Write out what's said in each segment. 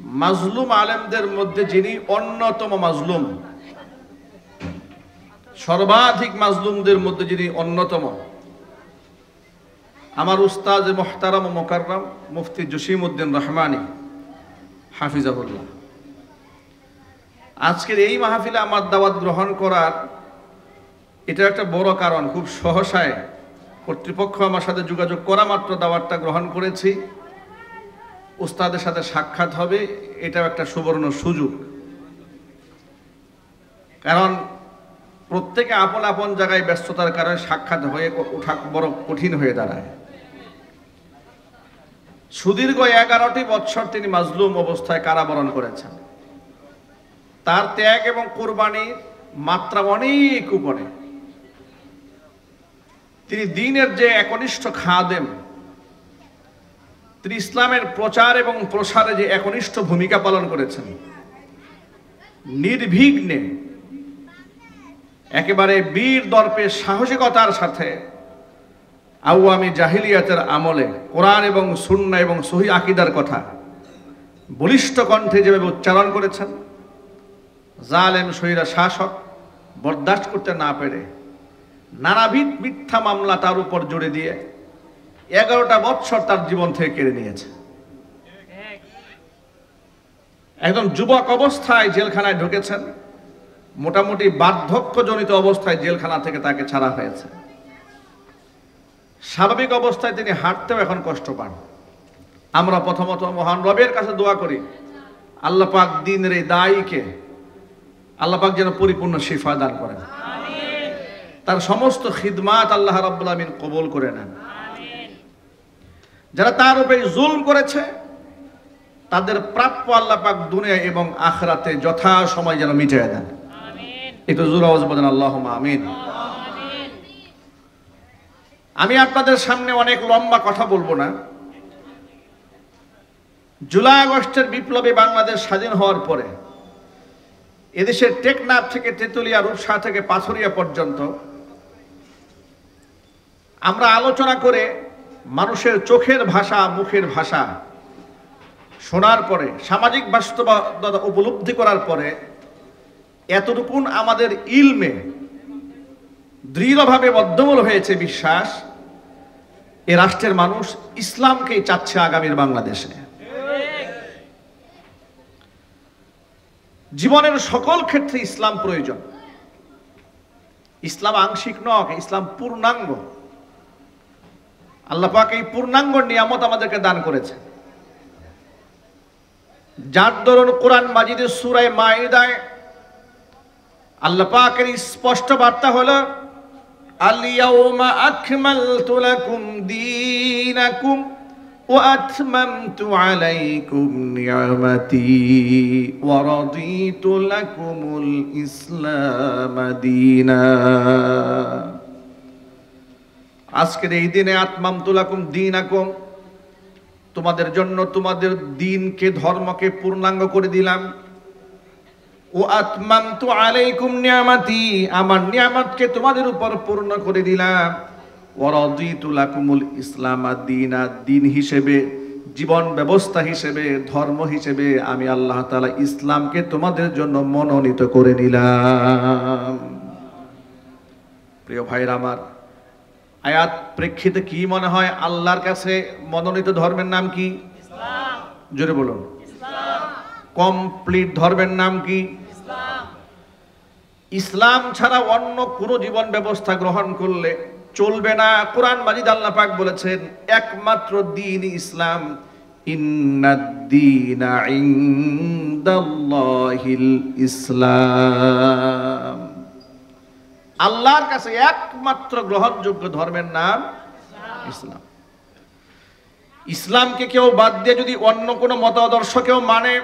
মাজলুম আলেমদের মধ্যে যিনি অন্যতম মাজলুম, সর্বাধিক মাজলুমদের মধ্যে যিনি অন্যতম, আমার উস্তাদ মুহতারাম ও মুকাররম মুফতি জসিমউদ্দিন রহমানী হাফিজাহুল্লাহ। আজকের এই মাহফিলে আমার দাওয়াত গ্রহণ করার এটা একটা বড় কারণ। খুব সহসায় কর্তৃপক্ষ আমার সাথে যোগাযোগ করা মাত্র দাওয়াতটা গ্রহণ করেছি। উস্তাদের সাথে সাক্ষাৎ হবে, এটাও একটা সুবর্ণ সুযোগ। কারণ প্রত্যেকে আপন আপন জায়গায় ব্যস্ততার কারণে সাক্ষাৎ হয়ে ওঠা বড় কঠিন হয়ে দাঁড়ায়। সুদীর্ঘ 11টি বৎসর তিনি মাজলুম অবস্থায় কারাবরণ করেছেন। তার ত্যাগ এবং কোরবানির মাত্রা অনেক উপরে। তিনি দ্বীনের যে একনিষ্ঠ খাদেম, তিনি ইসলামের প্রচার এবং প্রসারে যে একনিষ্ঠ ভূমিকা পালন করেছেন, নির্বিঘ্নে একেবারে বীর দর্পে সাহসিকতার সাথে আওয়ামী জাহিলিয়াতের আমলে কোরআন এবং সুন্নাহ এবং সহিহ আকীদার কথা বলিষ্ঠ কণ্ঠে যেভাবে উচ্চারণ করেছেন, জালেম স্বৈরা শাসক বরদাস্ত করতে না পেরে নানাবিধ মিথ্যা মামলা তার উপর জুড়ে দিয়ে 11টা বৎসর তার জীবন থেকে কেড়ে নিয়েছে। একদম যুবক অবস্থায় জেলখানায় ঢুকেছেন, মোটামুটি বার্ধক্যজনিত অবস্থায় জেলখানা থেকে তাকে ছাড়া হয়েছে। স্বাভাবিক অবস্থায় তিনি হাঁটতেও এখন কষ্ট পান। আমরা প্রথমত মহান রবের কাছে দোয়া করি, আল্লাহ পাক দ্বীনের এই দায়ীকে আল্লাহ পাক যেন পরিপূর্ণ শিফা দান করেন, তার সমস্ত খিদমাত আল্লাহ রাব্বুল আমিন কবুল করে নেন। যারা তার উপরে জুলম করেছে তাদের প্রাপ্য আল্লাহ পাক দুনিয়া এবং আখিরাতে যথা সময় যেন মিটিয়ে দেন। একটু জোরে আওয়াজ বলেন আল্লাহুম্মা আমিন। আমি আপনাদের সামনে অনেক লম্বা কথা বলবো না। জুলাই আগস্টের বিপ্লবে বাংলাদেশ স্বাধীন হওয়ার পরে এদেশের টেকনাফ থেকে তেতুলিয়া, রূপসা থেকে পাথরিয়া পর্যন্ত আমরা আলোচনা করে মানুষের চোখের ভাষা, মুখের ভাষা শোনার পরে, সামাজিক বাস্তবতা উপলব্ধি করার পরে এতটুকুন আমাদের ইলমে দৃঢ়ভাবে বদ্ধমূল হয়েছে বিশ্বাস, এ রাষ্ট্রের মানুষ ইসলামকেই চাচ্ছে আগামীর বাংলাদেশে। জীবনের সকল ক্ষেত্রে ইসলাম প্রয়োজন। ইসলাম আংশিক নয়, ইসলাম পূর্ণাঙ্গ। আল্লাহ পাক এই পূর্ণাঙ্গ নিয়ামত আমাদেরকে দান করেছে, যার দরুন কোরআন মাজিদের সূরা মাইদায় আল্লাহ পাকের স্পষ্ট বার্তা হলো, আল-ইয়াউমা আকমালতু লাকুম দীনাকুম ওয়া আতমামতু আলাইকুম নি'মাতি ওয়া রাদিতু লাকুমুল ইসলাম দীনা। আজকের এই দিনে আতমামতু লাকুম দীনাকুম, তোমাদের জন্য তোমাদের দ্বীনকে, ধর্মকে পূর্ণাঙ্গ করে দিলাম। ও আতমামতু আলাইকুম নিয়ামাতি, আমার নিয়ামতকে তোমাদের উপর পূর্ণ করে দিলাম। ওয়া রাদিতু লাকুমুল ইসলাম দীনা, দিন হিসেবে, জীবন ব্যবস্থা হিসেবে, ধর্ম হিসেবে আমি আল্লাহ তাআলা ইসলামকে তোমাদের জন্য মনোনীত করে নিলাম। প্রিয় ভাইরা আমার, আয়াত প্রেক্ষিতে কি মনে হয় আল্লাহর কাছে মনোনীত ধর্মের নাম কি? ইসলাম। জোরে বলুন ইসলাম। কমপ্লিট ধর্মের নাম কি? ইসলাম। ইসলাম ছাড়া অন্য কোনো জীবন ব্যবস্থা গ্রহণ করলে চলবে না। কোরআন মাজিদ আল্লাহ পাক বলেছেন একমাত্র দ্বীন ইসলাম। ইন্নাদ-দীনা ইনদাল্লাহিল ইসলাম। আল্লাহর কাছে একমাত্র গ্রহণযোগ্য ধর্মের নাম ইসলাম। ইসলামকে কেউ বাদ দিয়ে যদি অন্য কোনো মতাদর্শ কেউ মানে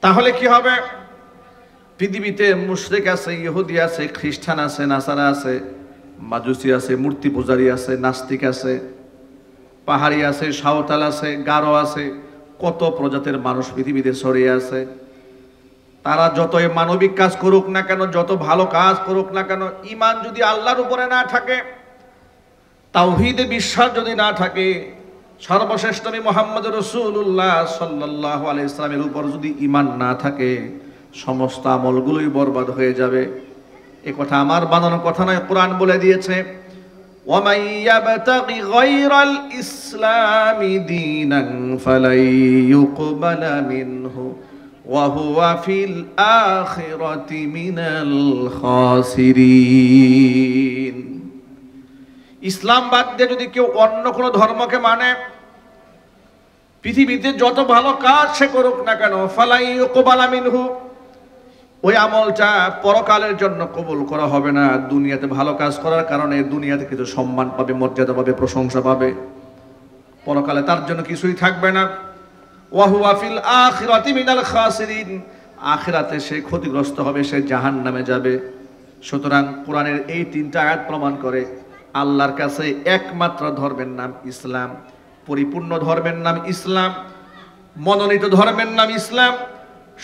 তাহলে কি হবে? পৃথিবীতে মুশরিক আছে, ইহুদি আছে, খ্রিস্টান আছে, নাসারা আছে, মাজুসি আছে, মূর্তি পূজারী আছে, নাস্তিক আছে, পাহাড়ি আছে, সাঁওতাল আছে, গারো আছে, কত প্রজাতির মানুষ পৃথিবীতে ছড়িয়ে আছে। তারা যতই মানবিক কাজ করুক না কেন, যত ভালো কাজ করুক না কেন, ঈমান যদি আল্লাহর উপরে না থাকে, তাওহীদে বিশ্বাস যদি না থাকে, সর্বশ্রেষ্ঠ নবী মুহাম্মদ রাসূলুল্লাহ সাল্লাল্লাহু আলাইহি ওয়াসাল্লামের উপর যদি ঈমান না থাকে সমস্ত আমলগুলোই বরবাদ হয়ে যাবে। এ কথা আমার বানানো কথা নয়, কোরআন বলে দিয়েছে, وَمَن يَبْتَغِ غَيْرَ الْإِسْلَامِ دِينًا فَلَن يُقْبَلَ مِنْهُ وَهُوَ فِي الْآخِرَةِ مِنَ الْخَاسِرِينَ। ইসলাম বাদ দিয়ে যদি কেউ অন্য কোনো ধর্মকে মানে, পৃথিবীতে যত ভালো কাজ সে করুক না কেন, ফালাই ইউকবালা মিনহু, ওই আমলটা পরকালের জন্য কবুল করা হবে না। দুনিয়াতে ভালো কাজ করার কারণে দুনিয়াতে কিছু সম্মান পাবে, মর্যাদা পাবে, প্রশংসা পাবে, পরকালে তার জন্য কিছুই থাকবে না। ওয়া হুয়া ফিল আখিরাতি মিনাল খাসিরিন, আখিরাতে সে ক্ষতিগ্রস্ত হবে, সে জাহান্নামে যাবে। সুতরাং কোরআনের এই তিনটা আয়াত প্রমাণ করে আল্লাহর কাছে একমাত্র ধর্মের নাম ইসলাম, পরিপূর্ণ ধর্মের নাম ইসলাম, মনোনীত ধর্মের নাম ইসলাম।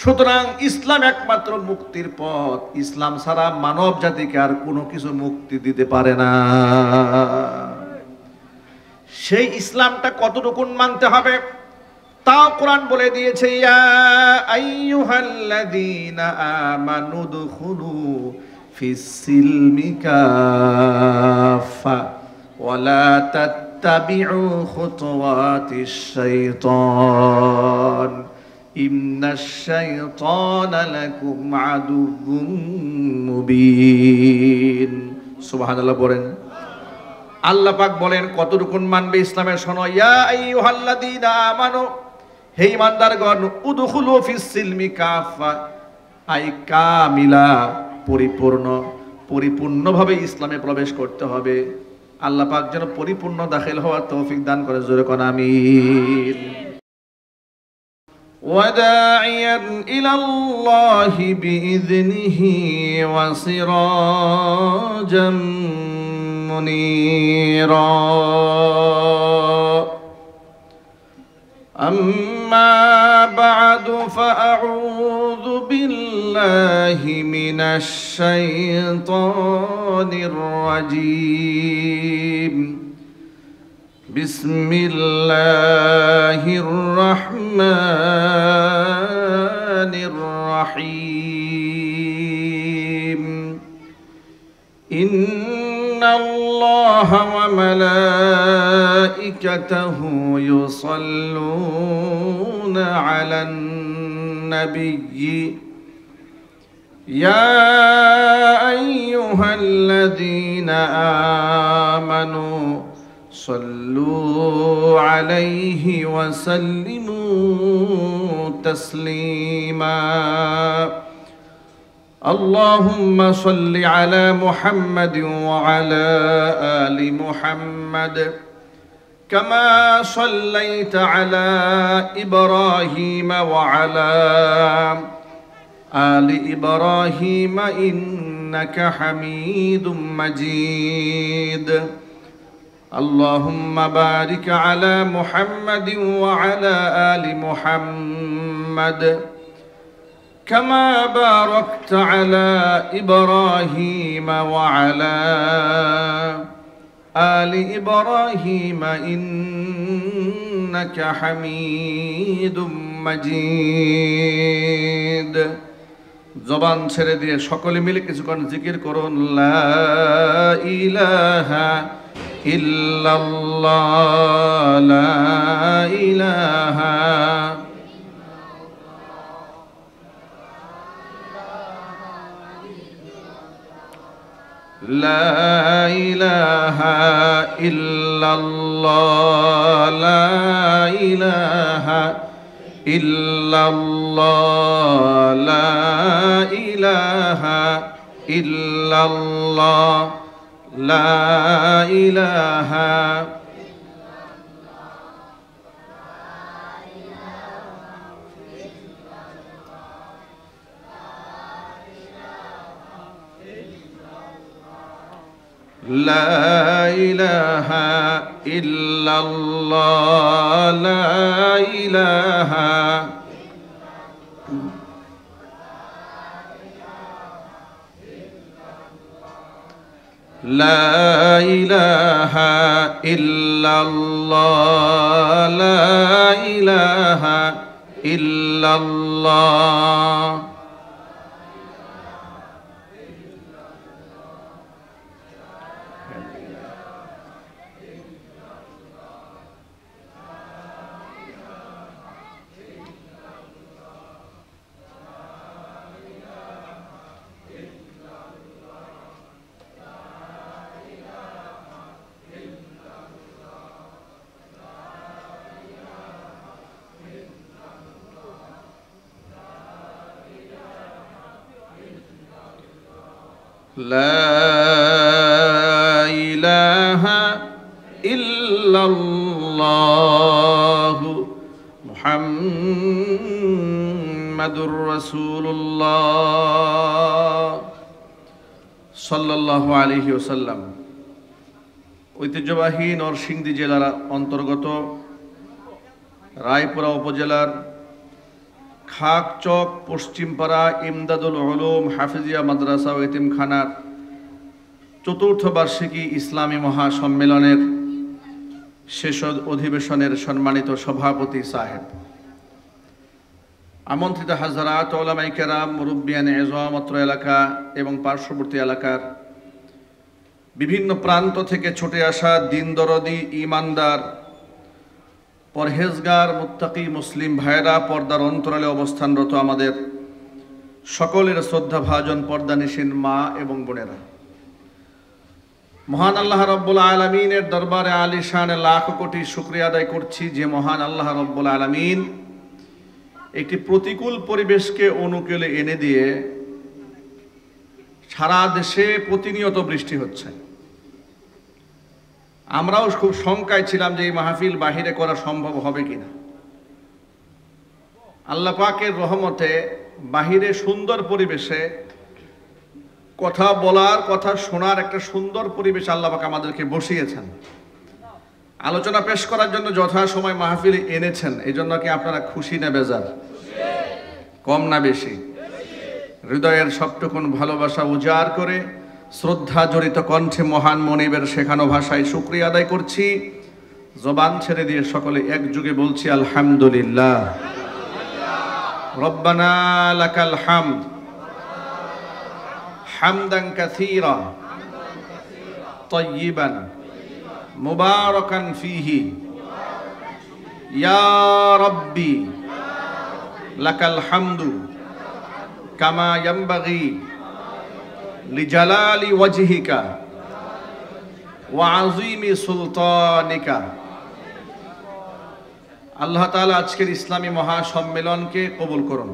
সুতরাং ইসলাম একমাত্র মুক্তির পথ। ইসলাম ছাড়া মানব জাতিকে আর কোনো কিছু মুক্তি দিতে পারে না। সেই ইসলামটা কতটুকু মানতে হবে তাও কোরআন বলে দিয়েছে, ইয়া আইয়ুহাল্লাযীনা আমানু দুখুলু ফিস সিলমি কাফা ওয়া লা তাত্তাবিউ খুতুওয়াতিশ শাইতান ইন্নাশ শাইতানা লাকুম আদুউম মুবিন। সুবহানাল্লাহ বলেন। আল্লাহ পাক বলেন কতটুকুন মানবে ইসলামের শোনো, ইয়া আইয়ুহাল্লাযীনা আমানু, হে ঈমানদারগণ, উদখুলু ফিস সিলমি কাফা, আই কামিলা, পরিপূর্ণভাবে ইসলামে প্রবেশ করতে হবে। আল্লাহ পাক যেন পরিপূর্ণ দাখিল হওয়ার তৌফিক দান করে, জোরে কোন আমিন। ওয়াদাইয়ান ইলাল্লাহি বিইذনিহি ওয়া সিরাজাম মুনীরা। أما بعد فأعوذ بالله من الشيطان الرجيم. بسم الله الرحمن الرحيم. إن الله وملائكته يصلون على النبي يا أيها الذين آمنوا صلوا عليه وسلموا تسليما. اللهم صل على محمد وعلى آل محمد كما صليت على إبراهيم وعلى آل إبراهيم إنك حميد مجيد. اللهم بارك على محمد وعلى آل محمد كما باركت على إبراهيم وعلى آل إبراهيم إنك حميد مجيد. জবান ছেড়ে দিয়ে সকলে মিলে কিছুক্ষণ জিকির করুন, লা ইলাহা ইল্লাল্লাহ, লা ইলাহা لا إله إلا الله، لا إله إلا الله، لا إله إلا الله، لا إله لا إله إلا الله، لا إله লা ইলাহা ইল্লাল্লাহ, লা ইলাহা ইল্লাল্লাহ। لا إله إلا الله محمد رسول الله সাল্লাল্লাহু আলাইহি ওয়াসাল্লাম। ঐতিহ্যবাহী নরসিংদী জেলার অন্তর্গত রায়পুরা উপজেলার খাকচক পশ্চিমপাড়া ইমদাদুল উলুম হাফিজিয়া মাদ্রাসা ও এতিমখানার চতুর্থ বার্ষিকী ইসলামী মহাসম্মেলনের শেষ অধিবেশনের সম্মানিত সভাপতি সাহেব, আমন্ত্রিত হাজরাত, উলামায়ে কেরাম, মুরব্বিয়ানে এযম, অত্র এলাকা এবং পার্শ্ববর্তী এলাকার বিভিন্ন প্রান্ত থেকে ছুটে আসা দিন দরদি, ইমানদার, পরহেজগার, মুত্তাকি মুসলিম ভাইরা, পর্দার অন্তরালে অবস্থানরত আমাদের সকলের শ্রদ্ধাভাজন পর্দানিশীন মা এবং বোনেরা, মহান আল্লাহ রব্বুল আলামিনের দরবারে আলিশান লাখ কোটি শুকরিয়া আদায় করছি যে মহান আল্লাহ রব্বুল আলামিন একটি প্রতিকূল পরিবেশকে অনুকূলে এনে দিয়ে সারা দেশে প্রতিনিয়ত বৃষ্টি হচ্ছে। আমরাও খুব শঙ্কায় ছিলাম যে এই মাহফিল বাহিরে করা সম্ভব হবে কিনা। আল্লাহ পাকের রহমতে বাহিরে সুন্দর পরিবেশে কথা বলার, কথা শোনার একটা সুন্দর পরিবেশ আল্লাহ পাক আমাদেরকে বসিয়েছেন। আলোচনা পেশ করার জন্য যথাসময় মাহফিল এনেছেন। এই জন্য কি আপনারা খুশি না বেজার? কম না বেশি? হৃদয়ের সবটুকুন ভালোবাসা উজাড় করে শ্রদ্ধা জড়িত কণ্ঠে মহান মনিবের শেখানো ভাষায় শুকরিয়া আদায় করছি। জবান ছেড়ে দিয়ে সকলে একযোগে বলছি আলহামদুলিল্লাহ। রব্বানা লাকাল হামদ হামদান কাসীরা তাইয়িবান মুবারাকান ফীহি ইয়া রাব্বি লাকাল হামদু কামা ইয়ানবাগি লিজালালি ওয়াজহিকা ওয়া আযীমি সুলতানিকা। আল্লাহ তাআলা আজকের ইসলামী মহাসম্মেলনকে কবুল করুন।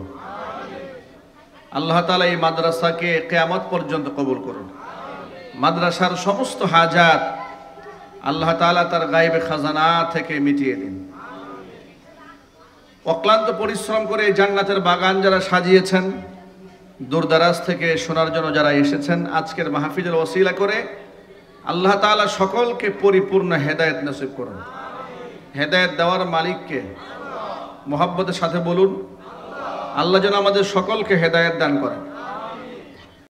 আল্লাহ তাআলা এই মাদ্রাসাকে কিয়ামত পর্যন্ত কবুল করুন। মাদ্রাসার সমস্ত হাজাত আল্লাহ তাআলা তার গায়েবে খাজানা থেকে মিটিয়ে দিন। অক্লান্ত পরিশ্রম করে জান্নাতের বাগান যারা সাজিয়েছেন, দূরদারাজ থেকে শোনার জন্য যারা এসেছেন, আজকের মাহফিলের ওসিলা করে আল্লাহ তাআলা সকলকে পরিপূর্ণ হেদায়েত নসিব করুন। হেদায়েত দেওয়ার মালিককে মুহাব্বতের সাথে বলুন, আল্লাহ যেন আমাদের সকলকে হেদায়েত দান করেন।